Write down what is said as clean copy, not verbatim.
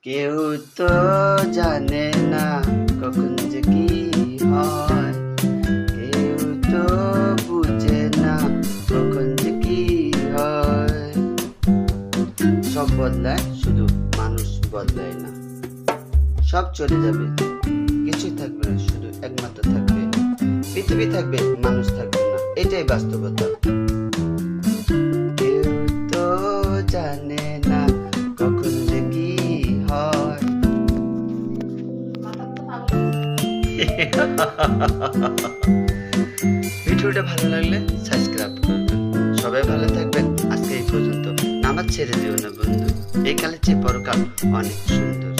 কেউ তো জানে না কখন যে কি হয়, কেউ তো বুঝে না কখন যে কি হয়। সব বদলায়, শুধু মানুষ বদলায় না। সব চলে যাবে, কিছুই থাকবে না, শুধু একমাত্র থাকবে পৃথিবী, থাকবে মানুষ থাকবে না। এটাই বাস্তবতা। কেউ তো জানে না কখন যে কি হয়। ভিডিওটা ভালো লাগলে সাবস্ক্রাইব করবেন। সবাই ভালো থাকবেন। আজকে এই পর্যন্ত। নামাজ ছেড়ে দিও না বন্ধু, এই কালের চেয়ে পরকাল অনেক সুন্দর।